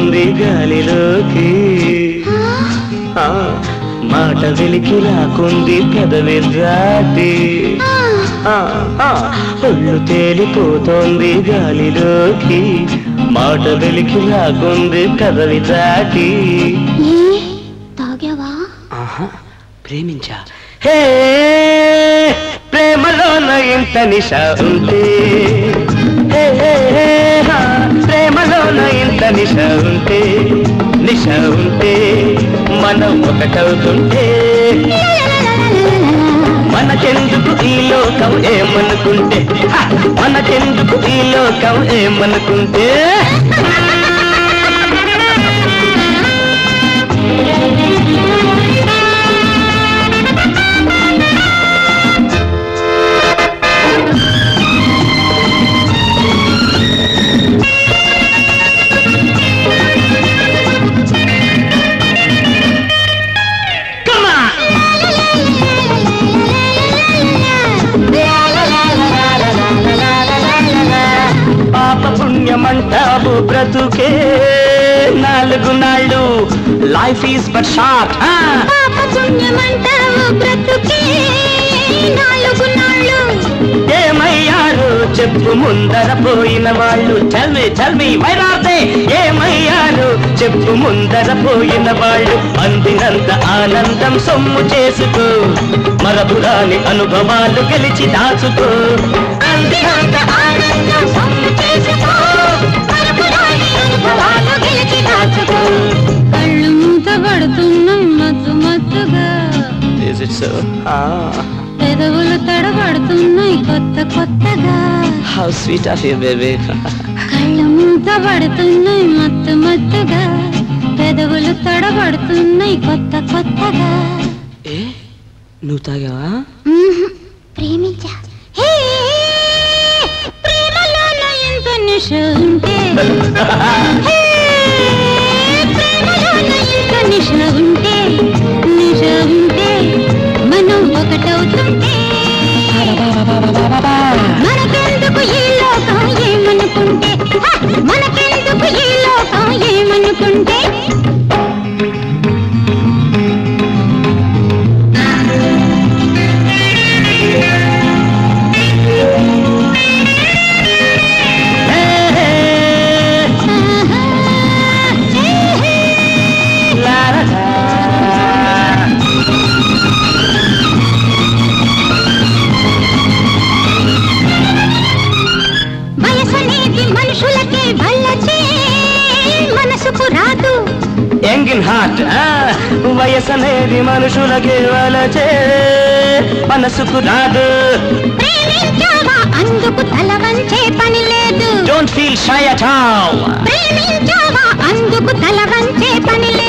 పోతోంది గాలిలోకి మాట వెలికి రాకుంది పెదవి దాటి ఒళ్ళు తేలిపోతోంది గాలిలోకి మాట వెలికి రాకుంది పెదవి దాటి తాగావా ప్రేమించా హే ప్రేమలోన ఇంత నిశ ఉంటే ప్రేమలోన ఇంత నిశ ఉంటే మనం ఒకటవుతుంటే మనకెందుకు ఈ లోకం ఏమనుకుంటే మనకెందుకు ఈ లోకం ఏమనుకుంటే పుణ్యమంటావు బ్రతుకే 4 నాళ్ళు లైఫ్ ఈజ్ బట్ షార్ట్ పుణ్యమంటావు బ్రతుకే 4 నాళ్ళు ఏమయ్యారు చెప్పు ముందర పోయిన వాళ్ళు చల్మి వైరాతే ఏమయ్యారు చెప్పు ముందర పోయిన వాళ్ళు అందినంత ఆనందం సొమ్ము చేసుకో మరపురాని అనుభవాలు గెలిచి దాచుకో అందినంత ఆనందం సొమ్ము చేసుకో మరపురాని అనుభవాలు గెలిచి దాచుకో కళ్ళు మూతబడుతున్నాయి మత్తు మత్తుగా పెదవులు తడబడుతున్నాయి కొత్తగా How sweet of you, baby. కళ్ళు మూతబడుతున్నాయి మత్తుగా పెదవులు తడబడుతున్నాయి కొత్తగా ఏ నువ్వు తాగావా ప్రేమించా ప్రేమలో ఎంత నిశ ఉంటే ప్రేమలో ఎంత నిశ ఉంటే మనం ఒకటవుతుంటే మనకెందుకు ఈ లోకం ఏమనుకుంటే మనకెందుకు ఈ లోకం ఏమనుకుంటే మనుషులకే వల్లచే మనసుకు రాదు ఎంగిన్ హార్ట్ వయసనేది మనుషులకే వలచే మనసుకు రాదు ప్రేమించావా అందుకు తల వంచే పని లేదు don't feel shy at all ప్రేమించావా అందుకు తల వంచే పని లేదు